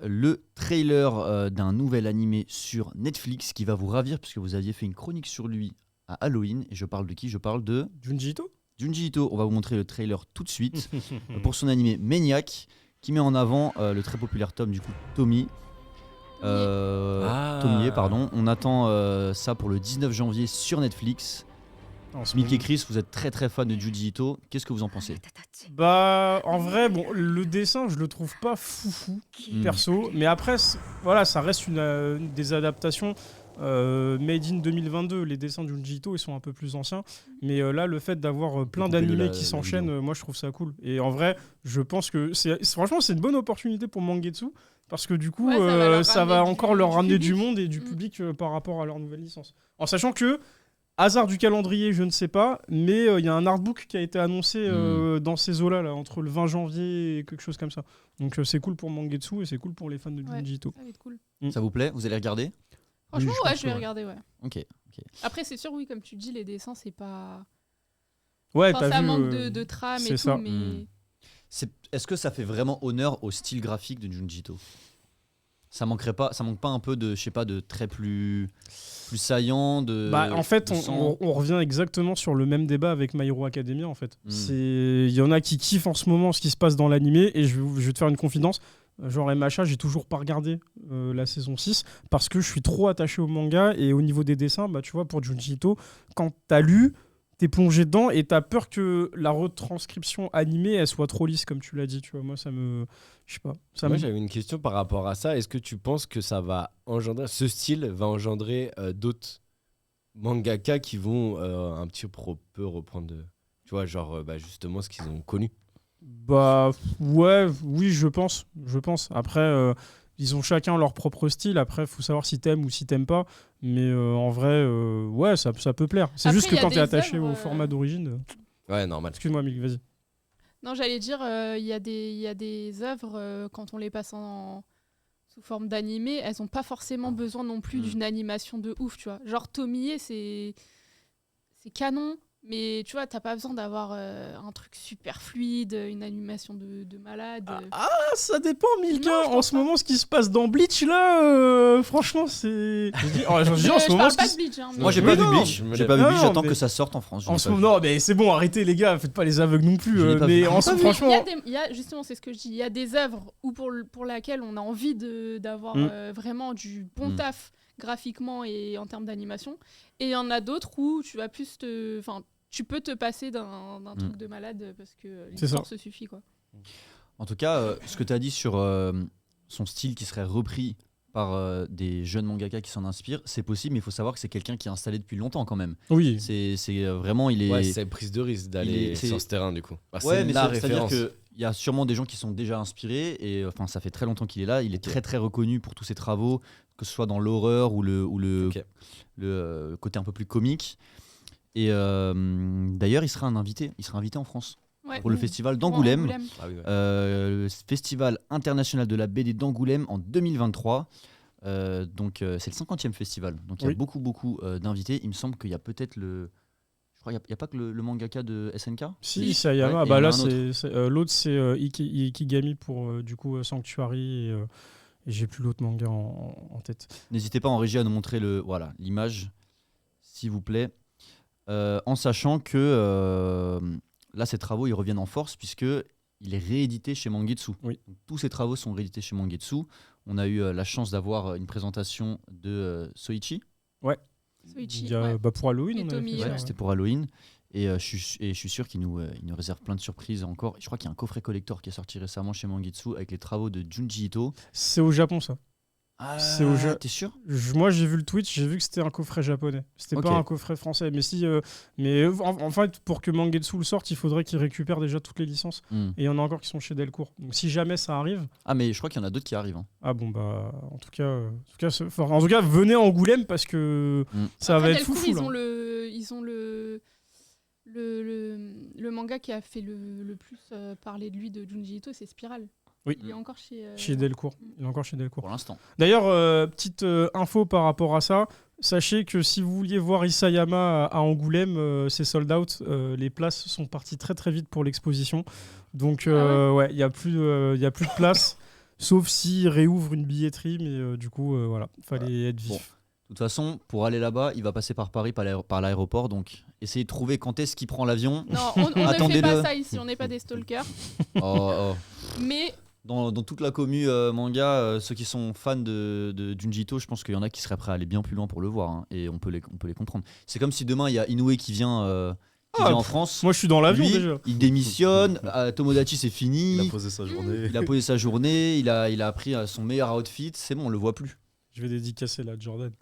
le trailer d'un nouvel animé sur Netflix qui va vous ravir puisque vous aviez fait une chronique sur lui à Halloween. Et je parle de qui ? Je parle de Junji Ito. Junji Ito. On va vous montrer le trailer tout de suite pour son animé Maniac qui met en avant le très populaire tome du coup Tomie. Tomie, pardon. On attend ça pour le 19 janvier sur Netflix. Mick et Chris, vous êtes très très fan de Junji Ito. Qu'est-ce que vous en pensez ? Bah, en vrai, bon, le dessin, je le trouve pas foufou, perso. Mais après, voilà, ça reste des adaptations made in 2022. Les dessins de Junji Ito, ils sont un peu plus anciens. Mais là, le fait d'avoir plein d'animés qui s'enchaînent, moi, je trouve ça cool. Et en vrai, je pense que franchement, c'est une bonne opportunité pour Mangetsu. Parce que du coup, ça va encore leur ramener du monde et du public par rapport à leur nouvelle licence. En sachant que, hasard du calendrier, je ne sais pas, mais il y a un artbook qui a été annoncé dans ces eaux-là, là, entre le 20 janvier et quelque chose comme ça. Donc c'est cool pour Mangetsu et c'est cool pour les fans de Junji Ito. Ça va être cool. Ça vous plaît ? Vous allez regarder ? Franchement, je vais regarder, ouais. Ok. Après, c'est sûr, oui, comme tu dis, les dessins, c'est pas... Ouais, enfin, ça manque de trame et tout, mais... Est-ce que ça fait vraiment honneur au style graphique de Junji Ito ? Ça manque pas un peu de, je sais pas, de traits plus saillants en fait, on revient exactement sur le même débat avec My Hero Academia, en fait. Il y en a qui kiffent en ce moment ce qui se passe dans l'animé, et je vais te faire une confidence. Genre MHA, j'ai toujours pas regardé la saison 6 parce que je suis trop attaché au manga, et au niveau des dessins, bah, tu vois, pour Junji Ito, quand t'as lu, t'es plongé dedans et t'as peur que la retranscription animée elle soit trop lisse, comme tu l'as dit, tu vois. Moi, ça me... Je sais pas. J'avais une question par rapport à ça. Est-ce que tu penses que ça va engendrer... Ce style va engendrer d'autres mangaka qui vont un petit peu reprendre... Tu vois, genre justement ce qu'ils ont connu. Bah oui, je pense. Après, ils ont chacun leur propre style. Après, faut savoir si t'aimes ou si t'aimes pas. Mais en vrai, ouais, ça peut plaire. C'est juste que quand t'es attaché au format d'origine... Ouais, normal. Excuse-moi, Mick, vas-y. Non, j'allais dire, il y a des œuvres, quand on les passe sous forme d'animé, elles n'ont pas forcément besoin non plus d'une animation de ouf, tu vois. Genre Tomie, c'est canon, mais tu vois, t'as pas besoin d'avoir un truc super fluide, une animation de malade. Ça dépend, Milka. En ce moment, ce qui se passe dans Bleach, là, franchement, c'est... Je parle pas de Bleach. Hein, moi, j'ai pas vu Bleach. J'attends que ça sorte en France. Non, mais c'est bon, arrêtez, les gars. Faites pas les aveugles non plus. Mais franchement... Justement, c'est ce que je dis. Il y a des œuvres pour laquelle on a envie d'avoir vraiment du bon taf graphiquement et en termes d'animation. Et il y en a d'autres où tu vas plus tu peux te passer d'un truc de malade parce que l'histoire se suffit, quoi. En tout cas, ce que tu as dit sur son style qui serait repris par des jeunes mangaka qui s'en inspirent, c'est possible, mais il faut savoir que c'est quelqu'un qui est installé depuis longtemps quand même. Oui. C'est vraiment, il est... Ouais, c'est prise de risque d'aller sur ce terrain, du coup. Ouais, mais c'est-à-dire qu'il y a sûrement des gens qui sont déjà inspirés, et ça fait très longtemps qu'il est là. Il est très très reconnu pour tous ses travaux, que ce soit dans l'horreur ou le côté un peu plus comique. Et d'ailleurs, il sera invité en France. Ouais, pour le festival d'Angoulême, le festival international de la BD d'Angoulême en 2023. Donc c'est le 50e festival. Donc il y a beaucoup d'invités. Il me semble qu'il y a peut-être je crois qu'il n'y a pas que le mangaka de SNK. Si, Sayama. Là, l'autre c'est Ikigami pour du coup Sanctuary et j'ai plus l'autre manga en tête. N'hésitez pas en régie à nous montrer l'image, s'il vous plaît. En sachant que là, ces travaux, ils reviennent en force puisqu'il est réédité chez Mangetsu. Oui. Donc, tous ces travaux sont réédités chez Mangetsu. On a eu la chance d'avoir une présentation de Soichi. Ouais. Soichi, pour Halloween, on avait fait. C'était pour Halloween. Et je suis sûr qu'il nous réserve plein de surprises encore. Je crois qu'il y a un coffret collector qui est sorti récemment chez Mangetsu avec les travaux de Junji Ito. C'est au Japon, ça. T'es sûr ? Moi, j'ai vu le tweet, j'ai vu que c'était un coffret japonais. C'était pas un coffret français. Mais en fait, pour que Mangetsu le sorte, il faudrait qu'il récupère déjà toutes les licences. Et il y en a encore qui sont chez Delcourt. Donc si jamais ça arrive... Ah, mais je crois qu'il y en a d'autres qui arrivent. Hein. Ah bon, bah... En tout cas, venez à Angoulême parce que ça va être fou. Ils ont le manga qui a fait le plus parler de lui, de Junji Ito, c'est Spiral. Oui. Il est encore chez Delcourt. Il est encore chez Delcourt. Pour l'instant. D'ailleurs, petite info par rapport à ça. Sachez que si vous vouliez voir Isayama à Angoulême, c'est sold out. Les places sont parties très très vite pour l'exposition. Donc, il y a plus de place. Sauf s'il réouvre une billetterie, mais du coup, voilà, fallait être vif. Bon. De toute façon, pour aller là-bas, il va passer par Paris, par l'aéroport. Donc, essayez de trouver quand est-ce qu'il prend l'avion. Non, on ne fait pas ça ici, on n'est pas des stalkers. Oh. Mais Dans toute la commu manga, ceux qui sont fans de Junji Ito, je pense qu'il y en a qui seraient prêts à aller bien plus loin pour le voir. Hein, et on peut les comprendre. C'est comme si demain, il y a Inoue qui vient en France. Moi, je suis dans l'avion Lui, déjà. il démissionne. Tomodachi, c'est fini. Il a posé sa journée. Il a posé sa journée. Il a pris son meilleur outfit. C'est bon, on le voit plus. Je vais dédicacer la Jordan.